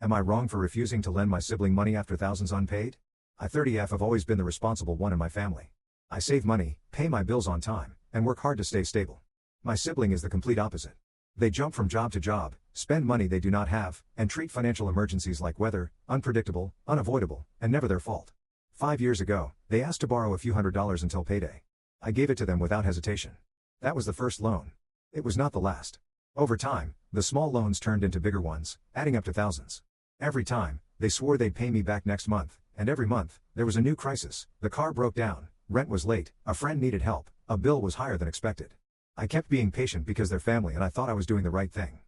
Am I wrong for refusing to lend my sibling money after thousands unpaid? I 30F have always been the responsible one in my family. I save money, pay my bills on time, and work hard to stay stable. My sibling is the complete opposite. They jump from job to job, spend money they do not have, and treat financial emergencies like weather, unpredictable, unavoidable, and never their fault. 5 years ago, they asked to borrow a few $100s until payday. I gave it to them without hesitation. That was the first loan. It was not the last. Over time, the small loans turned into bigger ones, adding up to thousands. Every time, they swore they'd pay me back next month, and every month, there was a new crisis. The car broke down, rent was late, a friend needed help, a bill was higher than expected. I kept being patient because they're family and I thought I was doing the right thing.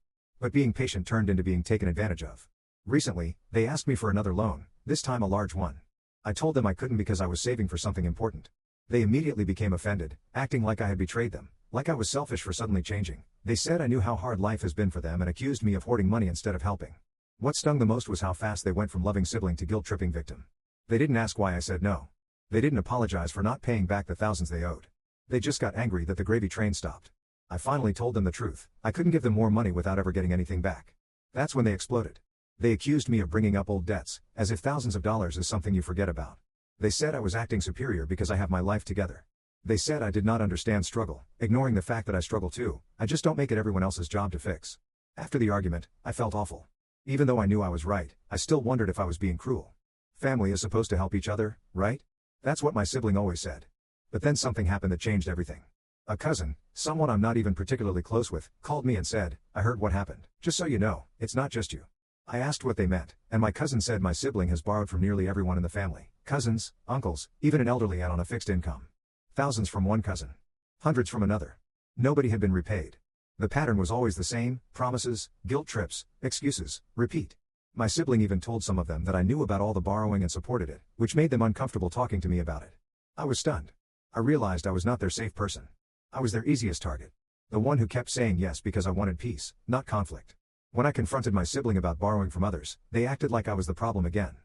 But being patient turned into being taken advantage of. Recently, they asked me for another loan, this time a large one. I told them I couldn't because I was saving for something important. They immediately became offended, acting like I had betrayed them, like I was selfish for suddenly changing. They said I knew how hard life has been for them and accused me of hoarding money instead of helping. What stung the most was how fast they went from loving sibling to guilt-tripping victim. They didn't ask why I said no. They didn't apologize for not paying back the thousands they owed. They just got angry that the gravy train stopped. I finally told them the truth. I couldn't give them more money without ever getting anything back. That's when they exploded. They accused me of bringing up old debts, as if thousands of dollars is something you forget about. They said I was acting superior because I have my life together. They said I did not understand struggle, ignoring the fact that I struggle too. I just don't make it everyone else's job to fix. After the argument, I felt awful. Even though I knew I was right, I still wondered if I was being cruel. Family is supposed to help each other, right? That's what my sibling always said. But then something happened that changed everything. A cousin, someone I'm not even particularly close with, called me and said, "I heard what happened. Just so you know, it's not just you." I asked what they meant, and my cousin said my sibling has borrowed from nearly everyone in the family. Cousins, uncles, even an elderly aunt on a fixed income. Thousands from one cousin. Hundreds from another. Nobody had been repaid. The pattern was always the same: promises, guilt trips, excuses, repeat. My sibling even told some of them that I knew about all the borrowing and supported it, which made them uncomfortable talking to me about it. I was stunned. I realized I was not their safe person. I was their easiest target. The one who kept saying yes because I wanted peace, not conflict. When I confronted my sibling about borrowing from others, they acted like I was the problem again.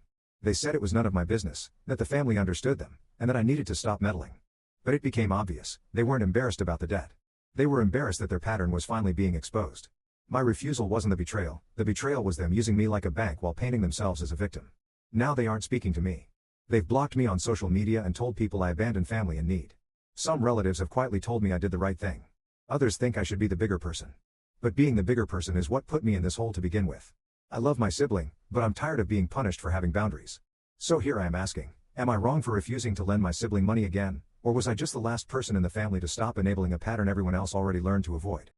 They said it was none of my business, that the family understood them, and that I needed to stop meddling. But it became obvious, they weren't embarrassed about the debt. They were embarrassed that their pattern was finally being exposed. My refusal wasn't the betrayal was them using me like a bank while painting themselves as a victim. Now they aren't speaking to me. They've blocked me on social media and told people I abandoned family in need. Some relatives have quietly told me I did the right thing. Others think I should be the bigger person. But being the bigger person is what put me in this hole to begin with. I love my sibling, but I'm tired of being punished for having boundaries. So here I am asking, am I wrong for refusing to lend my sibling money again, or was I just the last person in the family to stop enabling a pattern everyone else already learned to avoid?